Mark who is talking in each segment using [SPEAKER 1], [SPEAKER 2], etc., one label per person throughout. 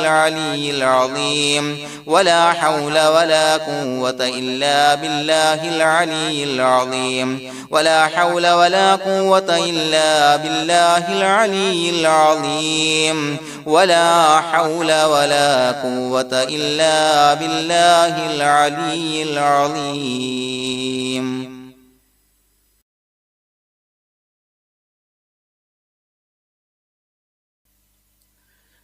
[SPEAKER 1] العلي العظيم ولا حول ولا قوة إلا بالله العلي العظيم ولا حول ولا قوة إلا بالله العلي العظيم ولا حول ولا قوة إلا بالله العلي العظيم.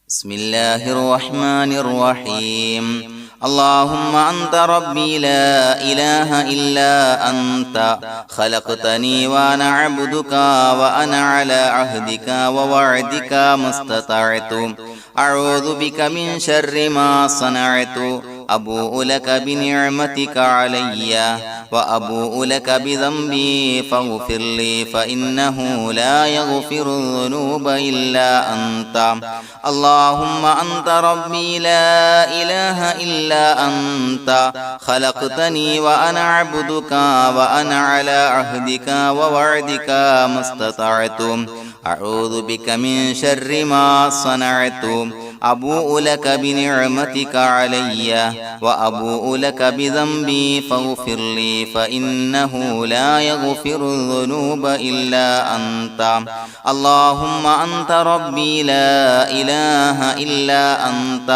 [SPEAKER 1] بسم الله الرحمن الرحيم. اللهم أنت ربي لا إله إلا أنت خلقتني وأنا عبدك وأنا على عهدك ووعدك ما استطعت أعوذ بك من شر ما صنعت أبوء لك بنعمتك علي وأبوء لك بذنبي فاغفر لي فإنه لا يغفر الذنوب إلا أنت. اللهم أنت ربي لا إله إلا أنت خلقتني وأنا عبدك وأنا على عهدك ووعدك ما استطعت أعوذ بك من شر ما صنعت أبوء لك بنعمتك علي وأبوء لك بذنبي فاغفر لي فإنه لا يغفر الذنوب إلا أنت. اللهم أنت ربي لا إله إلا أنت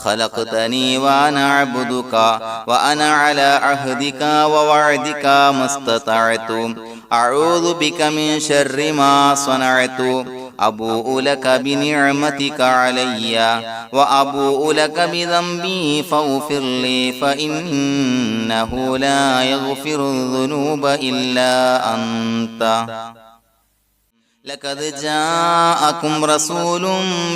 [SPEAKER 1] خلقتني وأنا عبدك وأنا على عهدك ووعدك ما استطعت أعوذ بك من شر ما صنعت أبوء لك بنعمتك علي وأبوء لك بذنبي فاغفر لي فإنه لا يغفر الذنوب إلا أنت. لقد جاءكم رسول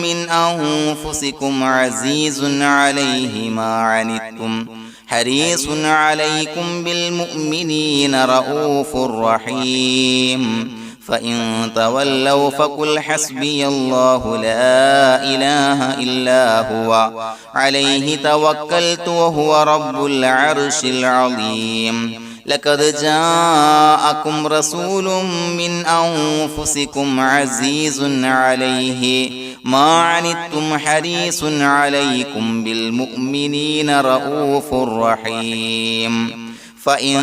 [SPEAKER 1] من أنفسكم عزيز عليه ما عنتم حريص عليكم بالمؤمنين رؤوف رحيم. فإن تولوا فقل حسبي الله لا إله إلا هو عليه توكلت وهو رب العرش العظيم. لقد جاءكم رسول من أنفسكم عزيز عليه ما عنتم حريص عليكم بالمؤمنين رؤوف رحيم. فإن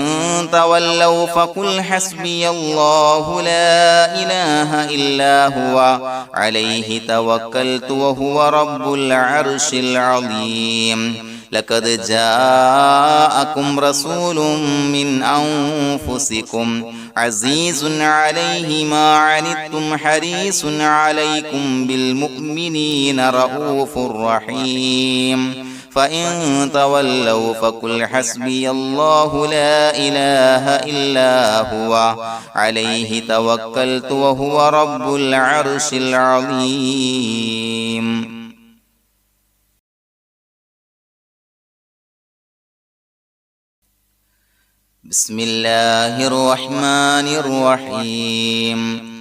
[SPEAKER 1] تولوا فقل حسبي الله لا إله إلا هو عليه توكلت وهو رب العرش العظيم. لقد جاءكم رسول من أنفسكم عزيز عليه ما عنتم حريص عليكم بالمؤمنين رؤوف رحيم. فإن تولوا فقل حسبي الله لا إله إلا هو عليه توكلت وهو رب العرش العظيم. بسم الله الرحمن الرحيم.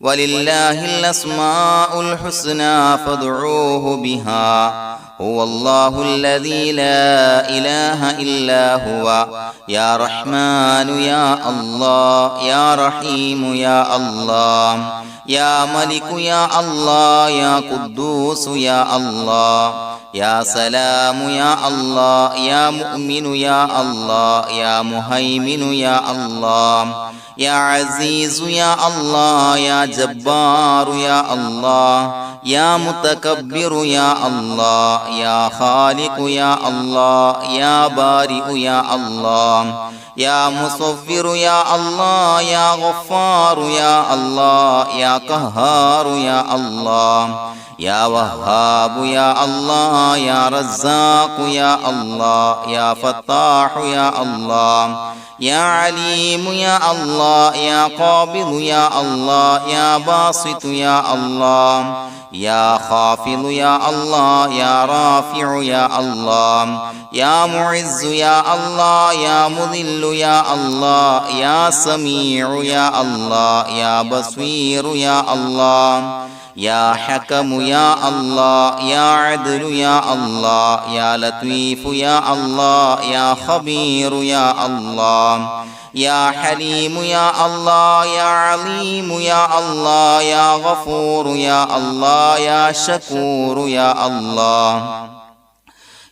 [SPEAKER 1] ولله الأسماء الحسنى فادعوه بها هو الله الذي لا إله إلا هو يا رحمن يا الله يا رحيم يا الله يا ملك يا الله يا قدوس يا الله يا سلام يا الله يا مؤمن يا الله يا مهيمن يا الله يا عزيز يا الله يا جبار يا الله يا متكبر يا الله يا خالق يا الله يا بارئ يا الله يا مصور يا الله يا غفار يا الله يا قهار يا الله يا وهاب يا الله يا رزاق يا الله يا فتاح يا الله يا عليم يا الله يا قابض يا الله يا باسط يا الله يا خافض يا الله يا رافع يا الله يا معز يا الله يا مذل يا الله يا سميع يا الله يا بصير يا الله يا حكم يا الله يا عدل يا الله يا لطيف يا الله يا خبير يا الله يا حليم يا الله يا عليم يا الله يا غفور يا الله يا شكور يا الله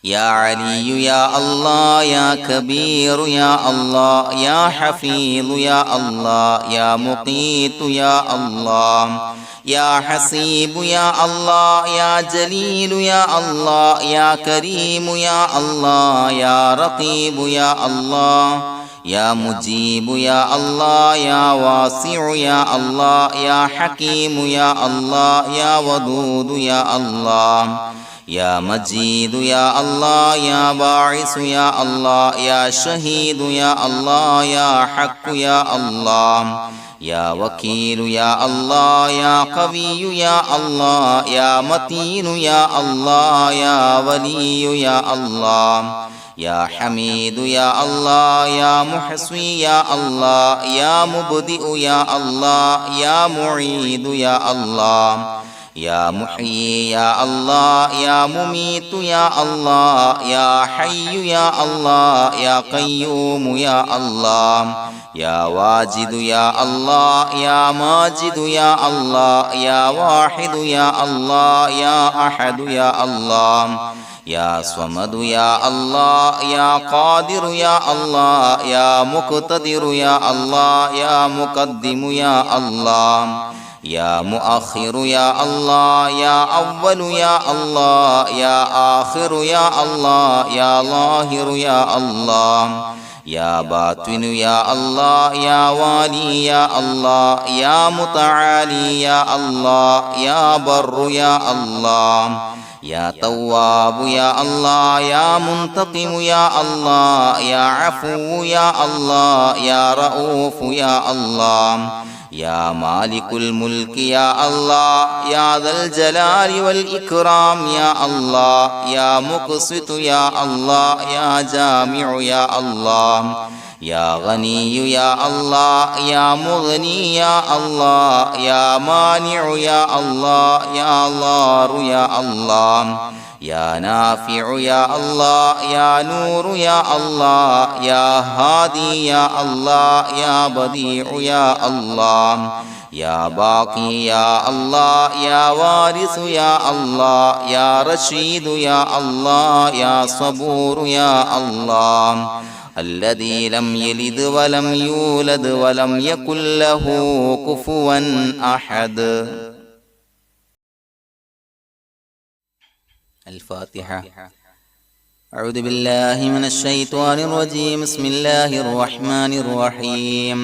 [SPEAKER 1] يا علي يا الله يا كبير يا الله يا حفيظ يا الله يا مقيت يا الله يا حسيب يا الله يا جليل يا الله يا كريم يا الله يا رقيب يا الله يا مجيب يا الله يا واسع يا الله يا حكيم يا الله يا ودود يا الله يا مجيد يا الله يا باعث يا الله يا شهيد يا الله يا حق يا الله يا وكيل يا الله يا قوي يا الله يا متين يا الله يا ولي يا الله يا حميد يا الله يا محصي يا الله يا مبدئ يا الله يا معيد يا الله يا محيي يا الله يا مميت يا الله يا حي يا الله يا قيوم يا الله يا واجد يا الله يا ماجد يا الله يا واحد يا الله يا أحد يا الله يا صمد يا الله يا قادر يا الله يا مقتدر يا الله يا مقدم يا الله يا مؤخر يا الله يا أول يا الله يا آخر يا الله يا ظاهر يا الله يا باطن يا الله يا والي يا الله يا متعالي يا الله يا بر يا الله يا تواب يا الله يا منتقم يا الله يا عفو يا الله يا رؤوف يا الله يا مالك الملك يا الله يا ذا الجلال والإكرام يا الله يا مقسط يا الله يا جامع يا الله يا غني يا الله يا مغني يا الله يا مانع يا الله يا ضار يا الله يا نافع يا الله يا نور يا الله يا هادي يا الله يا بديع يا الله يا باقي يا الله يا وارث يا الله يا رشيد يا الله يا صبور يا الله الذي لم يلد ولم يولد ولم يكن له كفوا أحد. الفاتحة. أعوذ بالله من الشيطان الرجيم. بسم الله الرحمن الرحيم.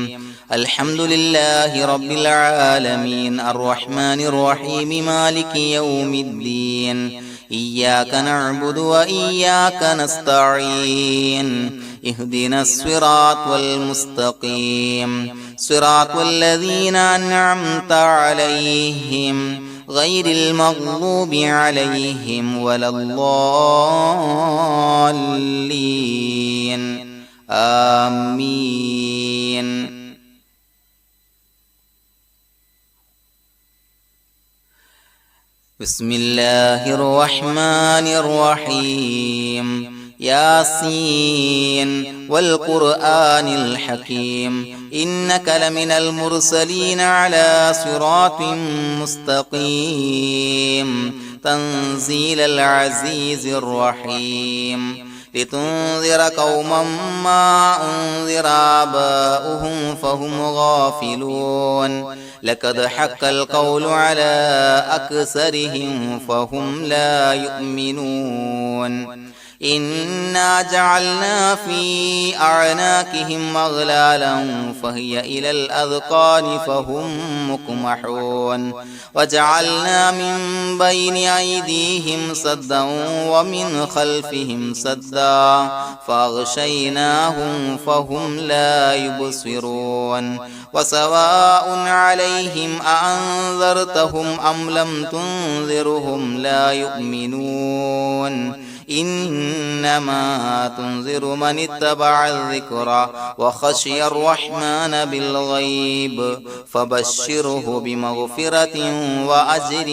[SPEAKER 1] الحمد لله رب العالمين الرحمن الرحيم مالك يوم الدين إياك نعبد وإياك نستعين اهدنا الصراط المستقيم صراط الذين أنعمت عليهم غير المغضوب عليهم ولا الضالين آمين. بسم الله الرحمن الرحيم. ياسين والقرآن الحكيم إنك لمن المرسلين على صراط مستقيم تنزيل العزيز الرحيم لتنذر قوما ما أنذر آباؤهم فهم غافلون لقد حق القول على أكثرهم فهم لا يؤمنون إنا جعلنا في أعناقهم أغلالا فهي إلى الأذقان فهم مقمحون وجعلنا من بين أيديهم سدا ومن خلفهم سدا فأغشيناهم فهم لا يبصرون وسواء عليهم أأنذرتهم أم لم تنذرهم لا يؤمنون إنما تنذر من اتبع الذكر وخشي الرحمن بالغيب فبشره بمغفرة وأجر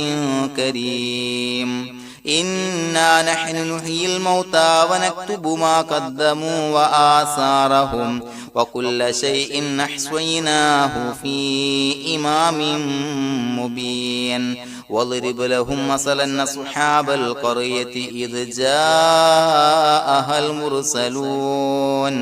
[SPEAKER 1] كريم. إنا نحن نحيي الموتى ونكتب ما قدموا وآثارهم وكل شيء أحصيناه في إمام مبين واضرب لهم مثلا أصحاب القرية إذ جاءها المرسلون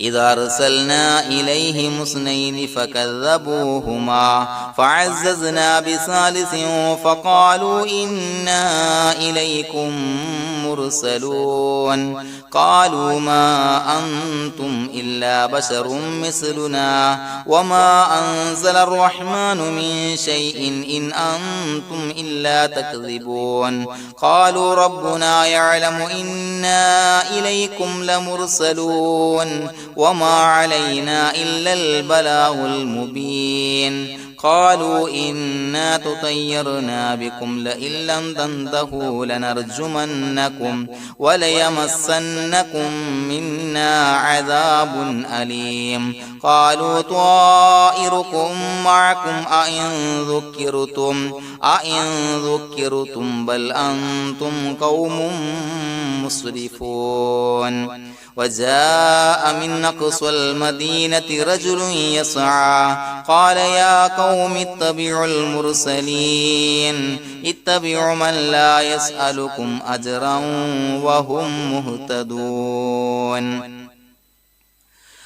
[SPEAKER 1] إذا أرسلنا إليهم اثنين فكذبوهما فعززنا بثالث فقالوا إنا إليكم مرسلون قالوا ما أنتم إلا بشر مثلنا وما أنزل الرحمن من شيء إن أنتم إلا تكذبون قالوا ربنا يعلم إنا إليكم لمرسلون وما علينا إلا البلاغ المبين قالوا إنا تطيرنا بكم لئن لم تنتهوا لنرجمنكم وليمسنكم منا عذاب أليم قالوا طائركم معكم أئن ذكرتم بل أنتم قوم مسرفون وجاء من أقصى المدينة رجل يسعى قال يا قوم اتبعوا المرسلين اتبعوا من لا يسألكم أجرا وهم مهتدون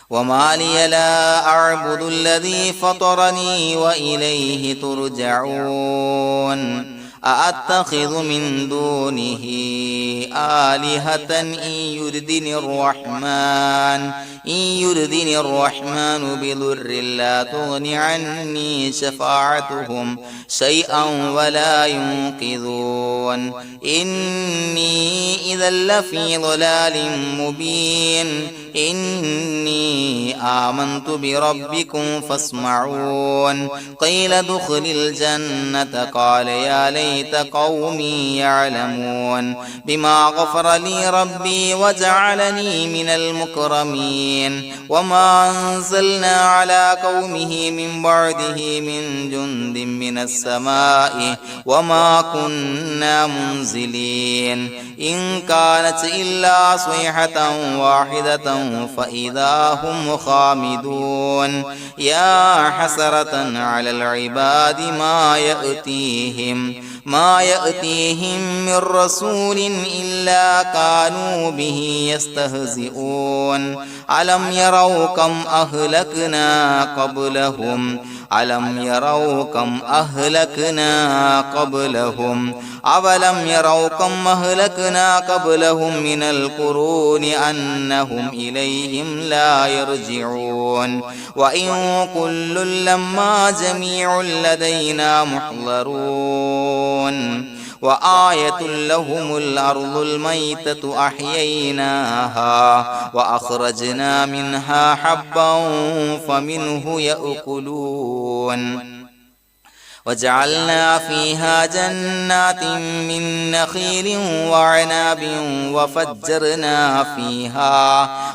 [SPEAKER 1] وما لي لا أعبد الذي فطرني وإليه ترجعون أأتخذ من دونه آلهة إن يردني الرحمن بضر لا تغن عني شفاعتهم شيئا ولا ينقذون إني إذا لفي ضلال مبين إني آمنت بربكم فاسمعون قيل ادخل الجنة قال يا ليت قومي يعلمون بما غفر لي ربي وجعلني من المكرمين وما أنزلنا على قومه من بعده من جند من السماء وما كنا منزلين إن كانت إلا صيحة واحدة فإذا هم خامدون يا حسرة على العباد ما يأتيهم من رسول إلا كانوا به يستهزئون ألم يروا كم أهلكنا قبلهم أولم يروا كم أهلكنا قبلهم من القرون أنهم إليهم لا يرجعون وإن كل لما جميع لدينا محضرون وآية لهم الأرض الميتة أحييناها وأخرجنا منها حبا فمنه يأكلون وجعلنا فيها جنات من نخيل وعناب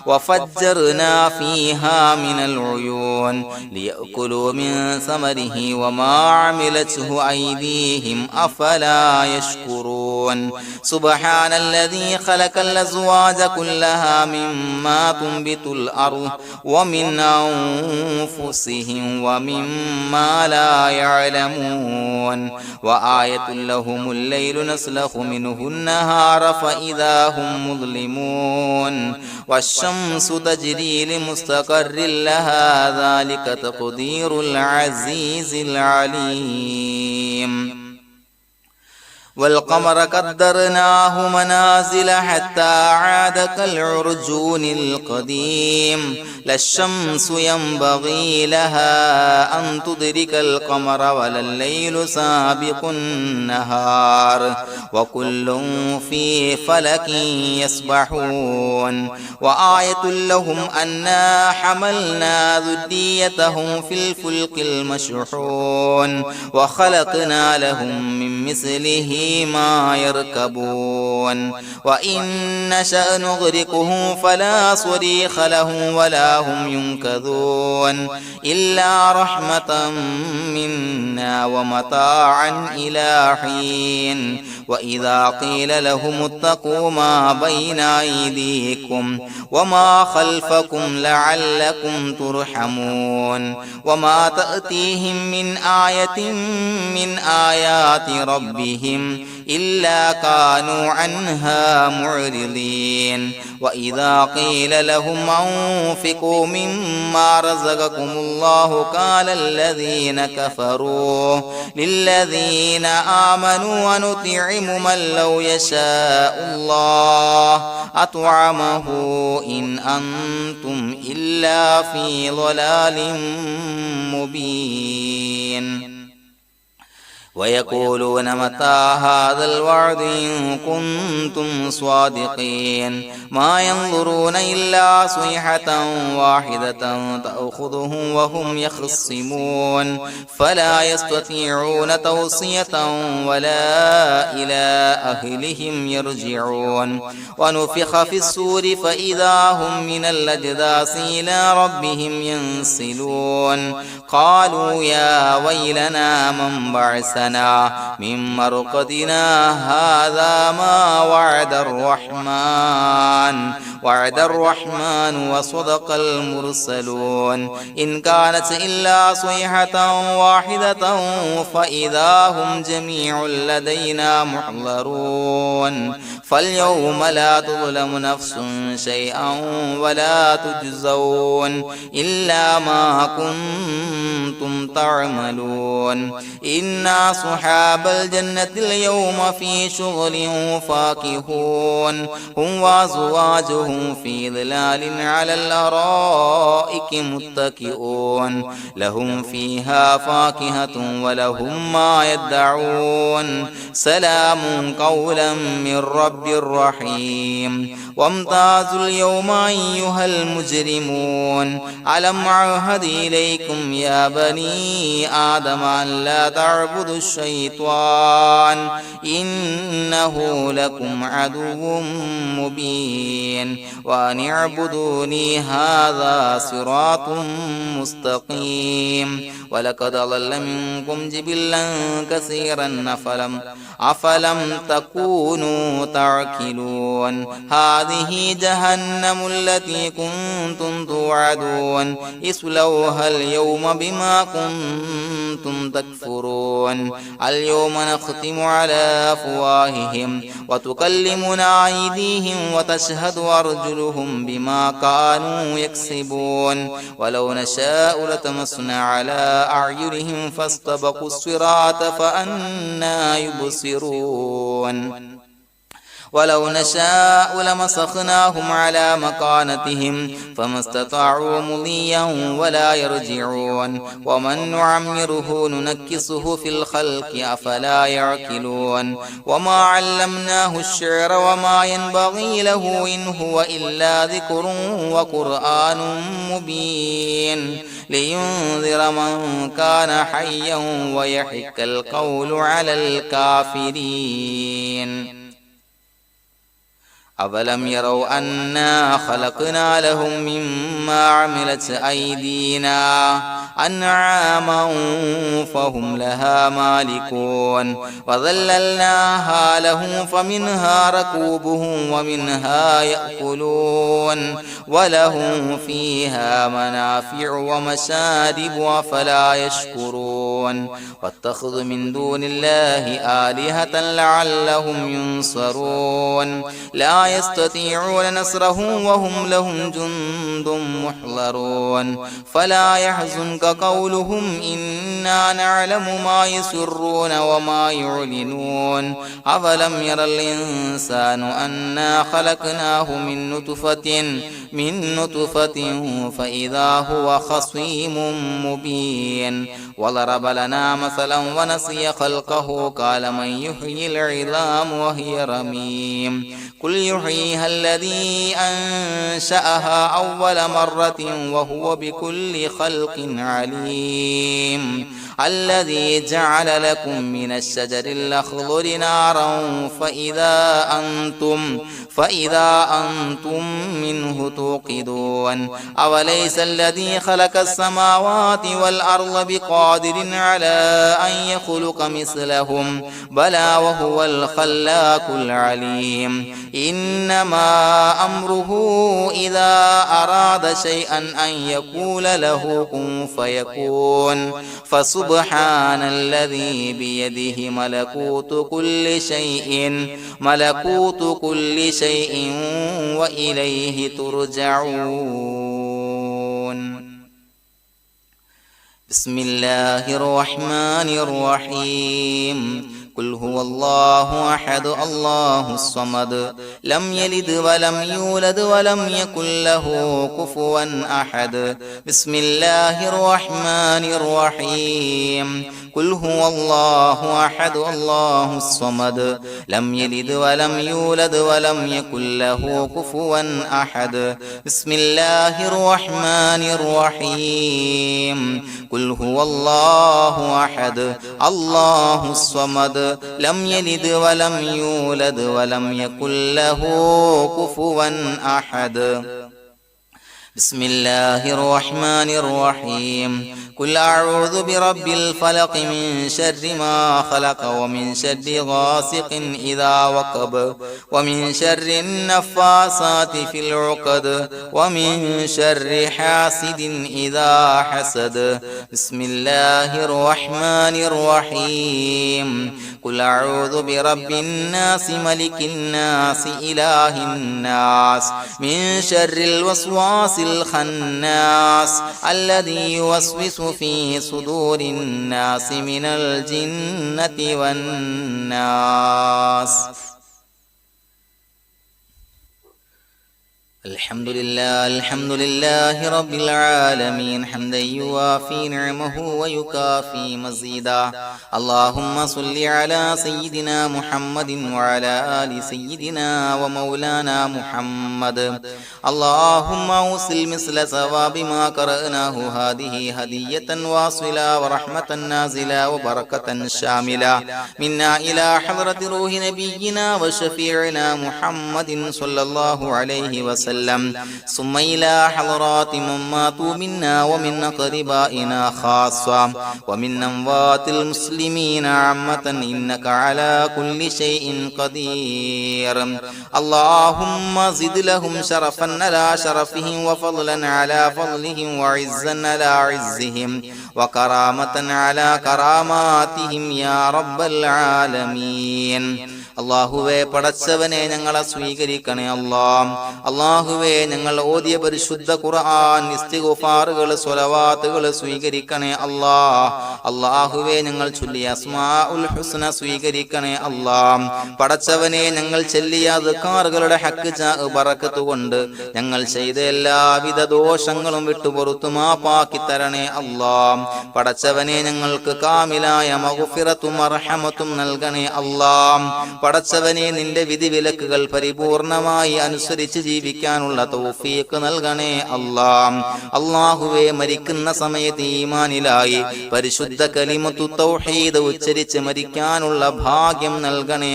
[SPEAKER 1] وفجرنا فيها من العيون ليأكلوا من ثمره وما عملته أيديهم أفلا يشكرون سبحان الذي خلق الأزواج كلها مما تنبت الأرض ومن أنفسهم ومما لا يعلمون وآية لهم الليل نسلخ منه النهار فإذا هم مظلمون والشمس تجري لمستقر لها ذلك تقدير العزيز العليم والقمر قدرناه منازل حتى عاد كالعرجون القديم لا الشمس ينبغي لها أن تدرك القمر ولا الليل سابق النهار وكل في فلك يسبحون وآية لهم أنا حملنا ذريتهم في الفلك المشحون وخلقنا لهم من مثله ما يركبون وإن نشأ نغرقه فلا صريخ له ولا هم ينقذون إلا رحمة منا ومتاعا إلى حين وإذا قيل لهم اتقوا ما بين أيديكم وما خلفكم لعلكم ترحمون وما تأتيهم من آية من آيات ربهم إلا كانوا عنها معرضين وإذا قيل لهم أنفقوا مما رزقكم الله قال الذين كفروا للذين آمنوا ونطعم من لو يشاء الله أطعمه إن أنتم إلا في ضلال مبين ويقولون متى هذا الوعد إن كنتم صادقين ما ينظرون إلا صيحة واحدة تأخذهم وهم يخصمون فلا يستطيعون توصية ولا إلى أهلهم يرجعون ونفخ في الصور فإذا هم من الأجداث إلى ربهم ينسلون قالوا يا ويلنا من بعثنا من مرقدنا هذا ما وعد الرحمن وصدق المرسلون إن كانت إلا صيحة واحدة فإذا هم جميع لدينا محضرون فاليوم لا تظلم نفس شيئا ولا تجزون إلا ما كنتم تعملون إنا أصحاب الجنة اليوم في شغل فاكهون هم وأزواجهم في ظلال على الأرائك متكئون لهم فيها فاكهة ولهم ما يدعون سلام قولا من رب رحيم وامتازوا اليوم أيها المجرمون ألم أعهد إليكم يا بني آدم أن لا تعبدوا الشيطان إنه لكم عدو مبين وأن اعبدوني هذا صراط مستقيم ولقد ضل منكم جبلا كثيرا أفلم تكونوا تعقلون هذه جهنم التي كنتم توعدون اصلوها اليوم بما كنتم تكفرون اليوم نختم على أفواههم وتكلمنا أيديهم وتشهد أرجلهم بما كانوا يكسبون ولو نشاء لتمسنا على أعينهم فاستبقوا الصراط فأنى يبصرون ولو نشاء لمسخناهم على مكانتهم فما استطاعوا مضيا ولا يرجعون ومن نعمره ننكسه في الخلق أفلا يعقلون وما علمناه الشعر وما ينبغي له إن هو إلا ذكر وقرآن مبين لينذر من كان حيا ويحق القول على الكافرين أولم يروا أنا خلقنا لهم مما عملت أيدينا أنعاما فهم لها مالكون وظللناها لهم فمنها ركوبهم ومنها يأكلون ولهم فيها منافع ومشارب أفلا يشكرون واتخذوا من دون الله آلهة لعلهم ينصرون لا يستطيعون نصرهم وهم لهم جند محضرون فلا يحزنك قولهم إنا نعلم ما يسرون وما يعلنون أفلم ير الإنسان أنا خلقناه من نطفة فإذا هو خصيم مبين وضرب لنا مثلا ونسي خلقه قال من يحيي العظام وهي رميم قل يحييها الذي أنشأها أول مرة وهو بكل خلق عليم الذي جعل لكم من الشجر الأخضر نارا فإذا أنتم منه توقدون أوليس الذي خلق السماوات والأرض بقادر على أن يخلق مثلهم بلى وهو الخلاق العليم إنما أمره إذا أراد شيئا أن يقول له كن فيكون فسبحان الذي بيده ملكوت كل شيء وإليه ترجعون بسم الله الرحمن الرحيم قل هو الله أحد الله الصمد لم يلد ولم يولد ولم يكن له كفوا أحد بسم الله الرحمن الرحيم قل هو الله أحد الله الصمد لم يلد ولم يولد ولم يكن له كفوا أحد بسم الله الرحمن الرحيم قل هو الله أحد الله الصمد لم يلد ولم يولد ولم يكن له كفوا أحد بسم الله الرحمن الرحيم قل أعوذ برب الفلق من شر ما خلق ومن شر غاسق إذا وقب ومن شر النفاثات في العقد ومن شر حاسد إذا حسد بسم الله الرحمن الرحيم قل أعوذ برب الناس ملك الناس إله الناس من شر الوسواس الخناس الذي يوسوس في صدور الناس من الجنة والناس الحمد لله رب العالمين حمدا يوافي نعمه ويكافي مزيدا اللهم صل على سيدنا محمد وعلى آل سيدنا ومولانا محمد اللهم أوصل مثل ثواب ما قرأناه هذه هدية واصلة ورحمة نازلة وبركة شاملة منا إلى حضرة روح نبينا وشفيعنا محمد صلى الله عليه وسلم ثم إلى حضرات من ماتوا منا ومن أقربائنا خاصة ومن أموات المسلمين عامة إنك على كل شيء قدير اللهم زد لهم شرفا على شرفهم وفضلا على فضلهم وعزا على عزهم وكرامة على كراماتهم يا رب العالمين അള്ളാഹുവേ പടച്ചവനെ ഞങ്ങളെ സ്വീകരിക്കണേ അള്ളാഹുവേ ഞങ്ങൾ ഓതിയ പരിശുദ്ധ ഖുർആൻ ഇസ്തിഗ്ഫാറുകൾ സ്വലവാത്തുകൾ സ്വീകരിക്കണേ അള്ളാഹുവേ ഞങ്ങൾ ചൊല്ലിയ അസ്മാഉൽ ഹുസ്ന സ്വീകരിക്കണേ പടച്ചവനെ ഞങ്ങൾ ചൊല്ലിയ അദ്കാറുകളുടെ ഹക്ക് ബറക്കത്ത് കൊണ്ട് ഞങ്ങൾ ചെയ്ത എല്ലാവിധ ദോഷങ്ങളും വിട്ടുപുറത്തു മാപ്പാക്കി തരണേ പടച്ചവനെ ഞങ്ങൾക്ക് കാമിലായ മഗ്ഫിറത്തും റഹ്മത്തും നൽകണേ പടച്ചവനെ നിന്റെ വിധിവിലക്കുകൾ പരിപൂർണമായി അനുസരിച്ച് ജീവിക്കാനുള്ള തൗഫീഖ് നൽകണേ അല്ലാഹുവേ മരിക്കുന്ന സമയത്ത് ഈമാനിലായി പരിശുദ്ധ കലിമത്തു തൗഹീദ് ഉച്ചരിച്ച് മരിക്കാനുള്ള ഭാഗ്യം നൽകണേ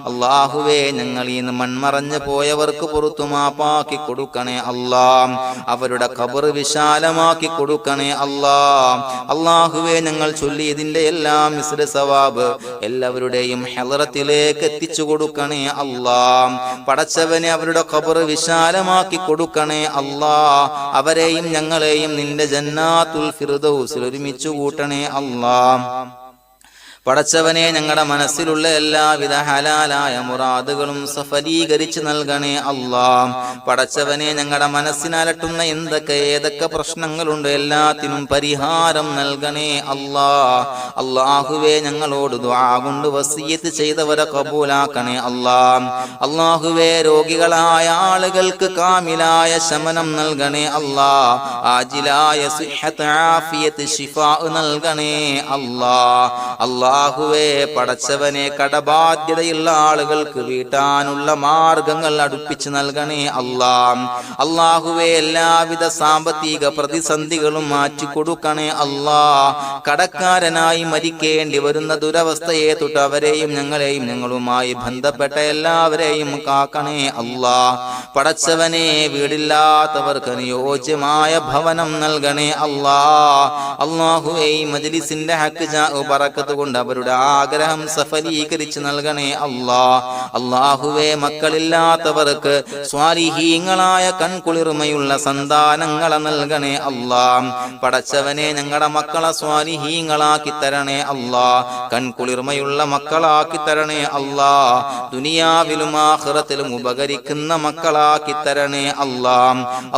[SPEAKER 1] അല്ലാഹുവേ ഞങ്ങൾ ഈ മൺമറഞ്ഞു പോയവർക്ക് പുറത്തു മാപ്പാക്കി കൊടുക്കണേ അവരുടെ ഖബർ വിശാലമാക്കി കൊടുക്കണേ അല്ലാഹുവേ ഞങ്ങൾ ചൊല്ലിയതിന്റെ എല്ലാം മിസ്ര സവാബ് എല്ലാവരുടെയും ഹളറത്തിലേക്ക് എത്തിച്ചു കൊടുക്കണേ പടച്ചവനെ അവരുടെ ഖബർ വിശാലമാക്കി കൊടുക്കണേ അവരെയും ഞങ്ങളെയും നിന്റെ ജന്നാത്തുൽ ഫിർദൗസിൽ ഒരുമിച്ച് കൂട്ടണേ പടച്ചവനെ ഞങ്ങളുടെ മനസ്സിലുള്ള എല്ലാവിധ ഹലാലായ മുറാദുകളും സഫലീകരിച്ച് നൽകണേ പടച്ചവനെ ഞങ്ങളുടെ മനസ്സിനലട്ടുന്ന ഏതൊക്കെ പ്രശ്നങ്ങളുണ്ട് എല്ലാത്തിനും പരിഹാരം നൽകണേ അല്ലാഹുവേ ഞങ്ങളോട് ദുആ കൊണ്ട് വസിയത്ത് ചെയ്തവരെ കബൂലാക്കണേ അല്ലാഹുവേ രോഗികളായ ആളുകൾക്ക് കാമിലായ ശമനം നൽകണേ ആജിലായ സിഹ്ഹത്ത് ആഫിയത്ത് ശിഫാ നൽകണേ അല്ലാഹുവേ പടച്ചവനെ കടബാധ്യതയുള്ള ആളുകൾക്ക് വീട്ടാനുള്ള മാർഗങ്ങൾ അടുപ്പിച്ച് നൽകണേ അല്ലാ. അല്ലാഹുവേ എല്ലാവിധ സാമ്പത്തിക പ്രതിസന്ധികളും മാറ്റിക്കൊടുക്കണേ അല്ലാ. കടക്കാരനായി മരിക്കേണ്ടി വരുന്ന ദുരവസ്ഥയെ തൊട്ട് അവരെയും ഞങ്ങളെയും ഞങ്ങളുമായി ബന്ധപ്പെട്ട എല്ലാവരെയും കാക്കണേ അല്ലാ. പടച്ചവനെ വീടില്ലാത്തവർക്ക് അനുയോജ്യമായ ഭവനം നൽകണേ അല്ലാ. അല്ലാഹുവേ മജ്ലിസിന്റെ ഹക്ക് ബറക്കത്ത് കൊണ്ട് അവരുടെ ആഗ്രഹം സഫലീകരിച്ച് നൽകണേ അല്ലാ. അല്ലാഹുവേ മക്കളില്ലാത്തവർക്ക് സ്വാലിഹീങ്ങളായ കൺകുളിർമയുള്ള സന്താനങ്ങളെ നൽകണേ അല്ലാ. പടച്ചവനെ ഞങ്ങളുടെ മക്കളെ സ്വാലിഹീങ്ങളാക്കി തരണേ അല്ലാ. കൺകുളിർമയുള്ള മക്കളാക്കി തരണേ അല്ലാ. ദുനിയാവിലും ആഖിറത്തിലും ഉപകരിക്കുന്ന മക്കളാക്കി തരണേ അല്ലാ.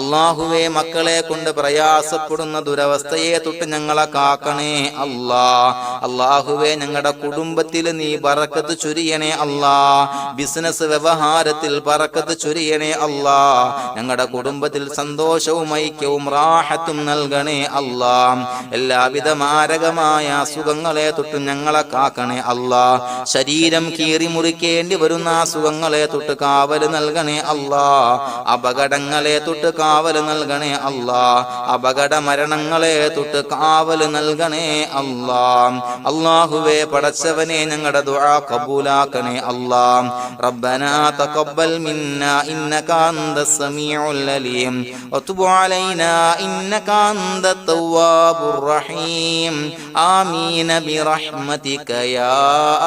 [SPEAKER 1] അല്ലാഹുവേ മക്കളെ കൊണ്ട് പ്രയാസപ്പെടുന്ന ദുരവസ്ഥയെ തൊട്ട് ഞങ്ങളെ കാക്കണേ അല്ലാ. അല്ലാഹുവേ ഞങ്ങളുടെ കുടുംബത്തിൽ നീ ബറക്കത്ത് ചൊരിയണേ അല്ലാ. ബിസിനസ് വ്യവഹാരത്തിൽ ബറക്കത്ത് ചൊരിയണേ അല്ലാ. ഞങ്ങളുടെ കുടുംബത്തിൽ സന്തോഷവും ഐക്യവും റാഹത്തും നൽകണേ അല്ലാ. എല്ലാവിധ മാരകമായ അസുഖങ്ങളെ തൊട്ട് ഞങ്ങളെ കാക്കണേ അല്ലാ. ശരീരം കീറി മുറിക്കേണ്ടി വരുന്ന അസുഖങ്ങളെ തൊട്ട് കാവല് നൽകണേ അല്ലാ. അപകടങ്ങളെ തൊട്ട് കാവല് നൽകണേ അല്ലാ. അപകട മരണങ്ങളെ തൊട്ട് കാവല് നൽകണേ അല്ലാ. അല്ലാഹുവേ പടച്ചവനെ ഞങ്ങളുടെ ദുആ ഖബൂലാക്കണേ അല്ലാ. റബ്ബനാ തഖബ്ബൽ മിന്നാ ഇന്നക അന്തസ് സമീഉൽ അലീം വതുബ് അലൈനാ ഇന്നക അന്തത് തവ്വാബുർ റഹീം. ആമീൻ ബിറഹ്മതിക യാ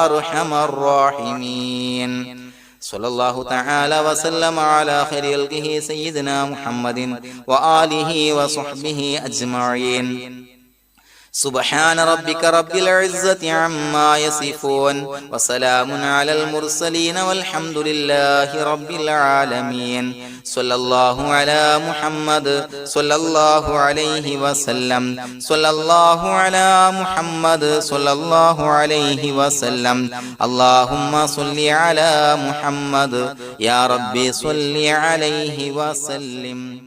[SPEAKER 1] അർഹമർ റഹീമീൻ. സല്ലല്ലാഹു തആല വസല്ലമ അലാ ഖൈറിൽ ഖൽഖി സയ്യിദിനാ മുഹമ്മദിൻ വആലിഹി വസ്വഹ്ബിഹി അജ്മഈൻ. سبحان ربك رب العزة عما يصفون وسلام على المرسلين والحمد لله رب العالمين. صلى الله على محمد صلى الله عليه وسلم. صلى الله على محمد صلى الله عليه وسلم. اللهم صل على محمد يا ربي صل عليه وسلم.